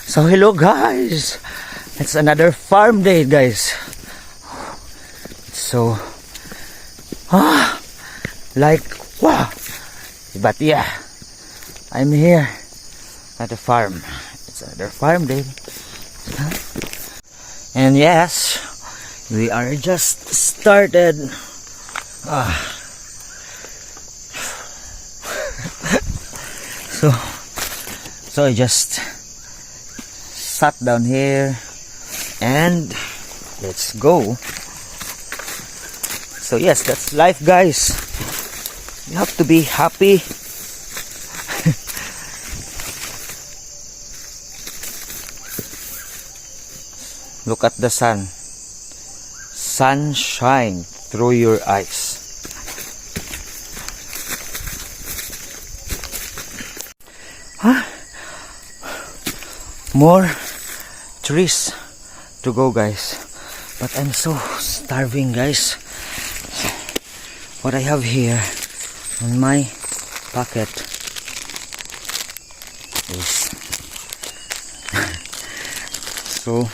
So hello guys, it's another farm day guys. So like wow, but yeah, I'm here at the farm. It's another farm day. And yes, we are just started. So I just sat down here and let's go. So yes, that's life guys. You have to be happy. Look at the sun. Sunshine through your eyes. More trees to go guys, but I'm so starving guys. What I have here in my pocket is so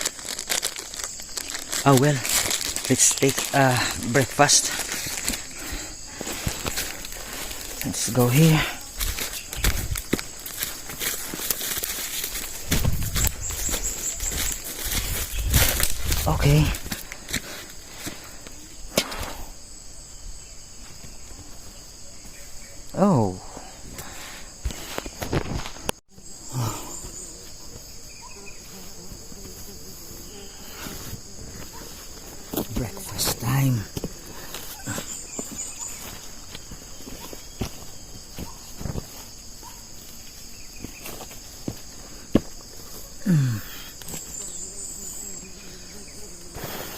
well, let's take breakfast. Let's go here. Okay. Oh. Breakfast time.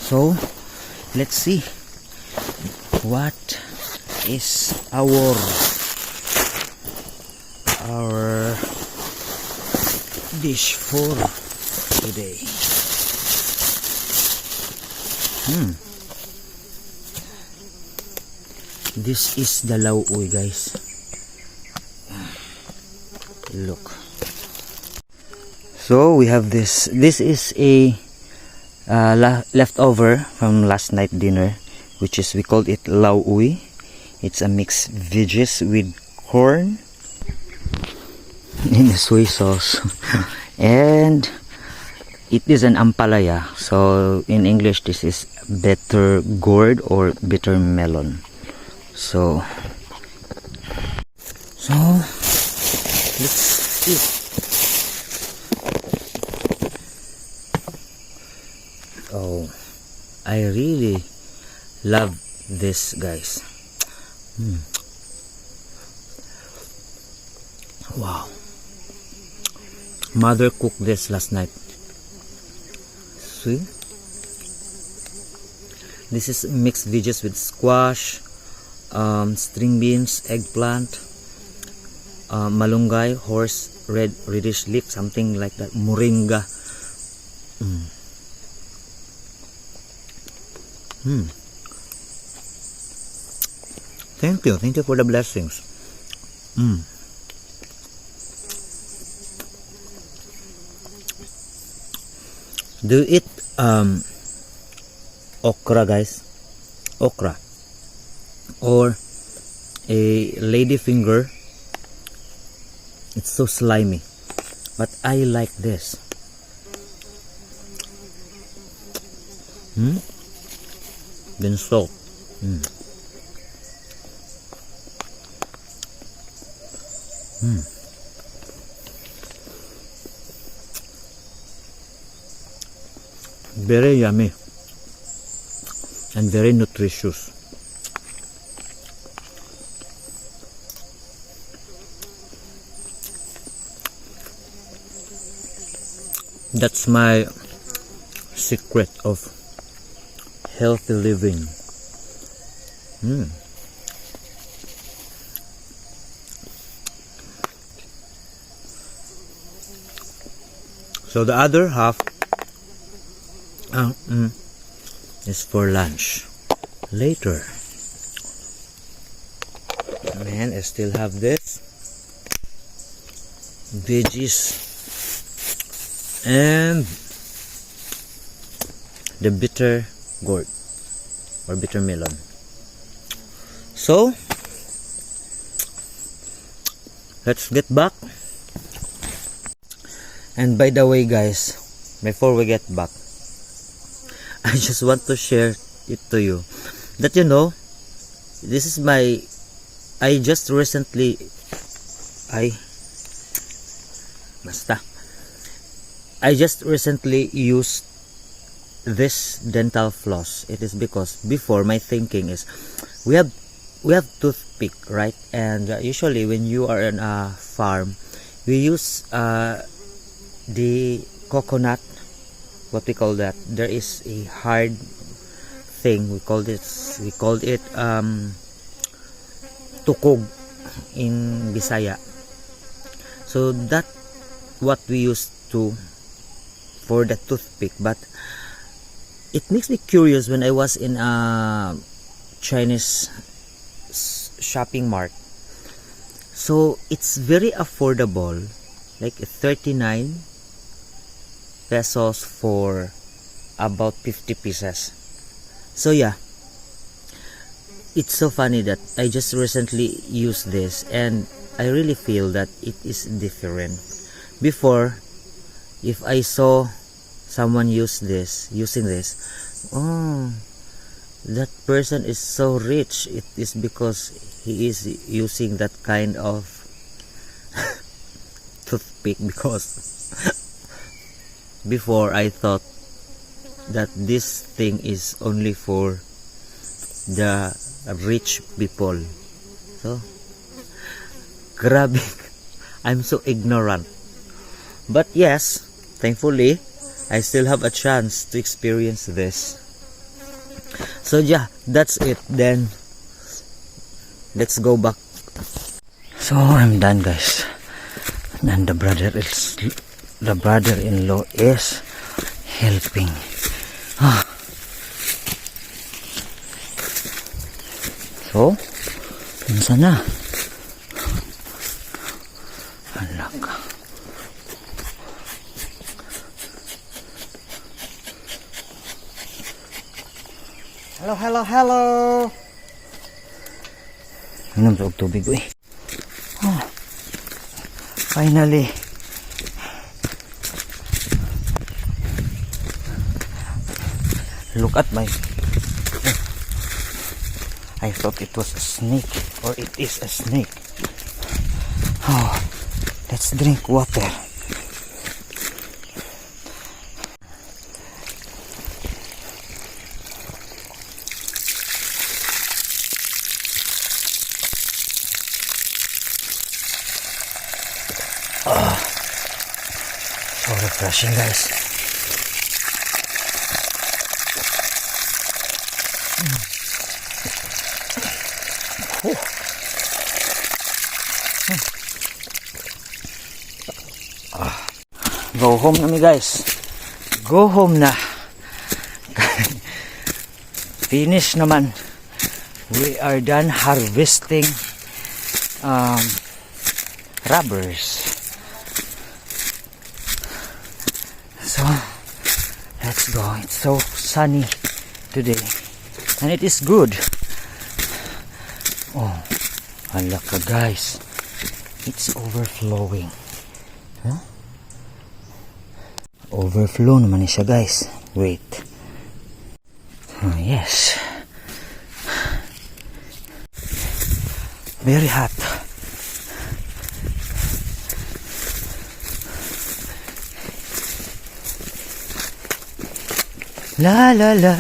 So, let's see what is our dish for today. This is the lauoy guys. Look. So we have this. This is a leftover from last night dinner, which is, we called it lauoy. It's a mixed veggies with corn in the soy sauce. And it is an ampalaya, so in English this is bitter gourd or bitter melon. So let's eat. Oh, I really love this guys. Wow, mother cooked this last night. See, this is mixed veggies with squash, string beans, eggplant, malunggay, reddish leaf, something like that, moringa. Thank you for the blessings. Do you eat okra guys? Okra or a lady finger? It's so slimy, but I like this. Then salt. Very yummy and very nutritious. That's my secret of healthy living. So the other half is for lunch later. And I still have this veggies and the bitter gourd or bitter melon. So let's get back. And by the way guys, before we get back, I just want to share it to you that this is my I just recently used this dental floss. It is because before my thinking is we have toothpick, right? And usually when you are in a farm, we use the coconut, what we call that. There is a hard thing, we called it tukog in Bisaya. So that what we used to for the toothpick. But it makes me curious when I was in a Chinese shopping mart. So it's very affordable, like 39 pesos for about 50 pieces. So yeah, it's so funny that I just recently used this and I really feel that it is different. Before, if I saw someone using this, oh, that person is so rich. It is because he is using that kind of toothpick. Because before I thought that this thing is only for the rich people. So grabe, I'm so ignorant. But yes, thankfully I still have a chance to experience this. So yeah, that's it. Then let's go back. So I'm done guys, and the brother-in-law is helping. So unsa na? Alaka. Hello. Inom sa tubig ko eh. Finally. Look at my... I thought it was a snake, or it is a snake. Oh, let's drink water. So refreshing guys. Go home na mi guys. Go home na. Finish naman. We are done harvesting rubbers. So let's go. It's so sunny today and it is good. Oh, halaka guys, it's overflowing. Huh? Overflow naman siya guys. Wait. Oh, yes. Very hot. La la la.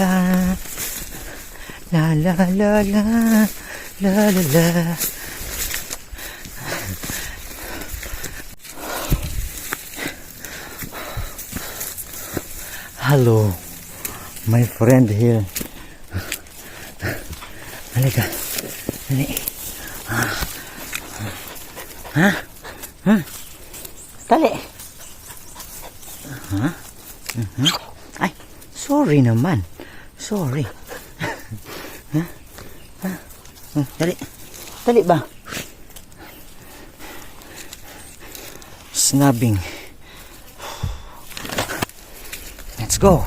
La la la la. La la la. Hello, my friend here. Halika. Dali. Ha? Dali. Ay, sorry naman. Sorry. Dali. Dali ba? Snubbing. Let's go.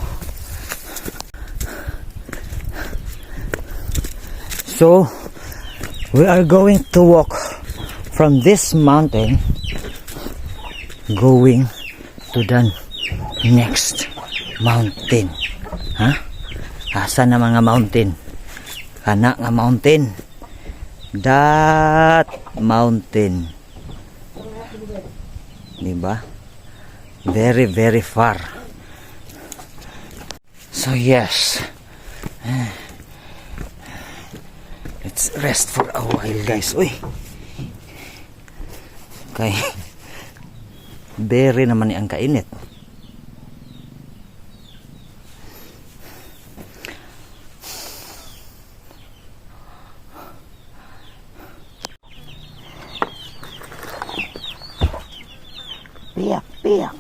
So, we are going to walk from this mountain going to the next mountain. Ha? Asa na mga mountain? Kana nga mountain. That mountain. Diba? Very, very far. So yes. Let's rest for a while, guys. Uy. Okay. Very naman ang kainit. Piyak, piyak.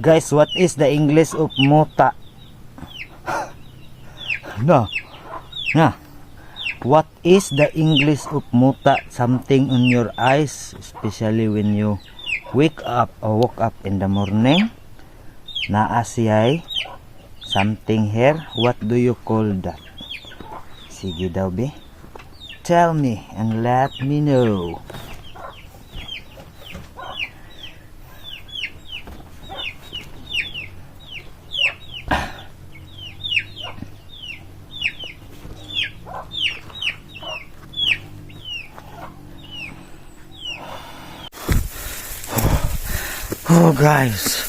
Guys, what is the English of muta? No. No. What is the English of muta? Something on your eyes, especially when you wake up or woke up in the morning. Naa siya'y something here. What do you call that? Sige daw, be. Tell me and let me know. Oh guys,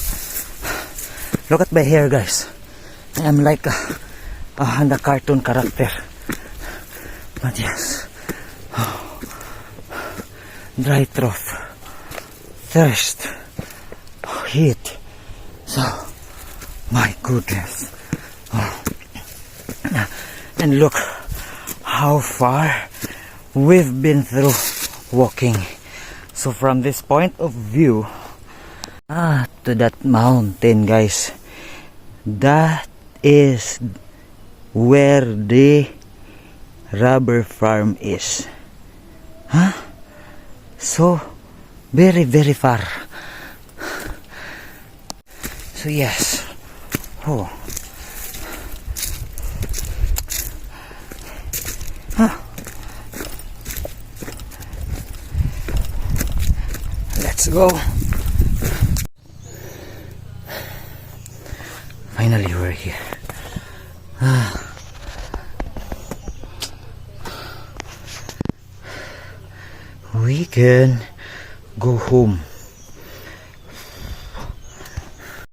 look at my hair, guys. I am like the cartoon character. But yes, dry throat, thirst, heat. So, my goodness. And look how far we've been through walking. So from this point of view, to that mountain, guys, that is where the rubber farm is. So very, very far. So yes. Oh. Let's go. Finally, we're here. We can go home.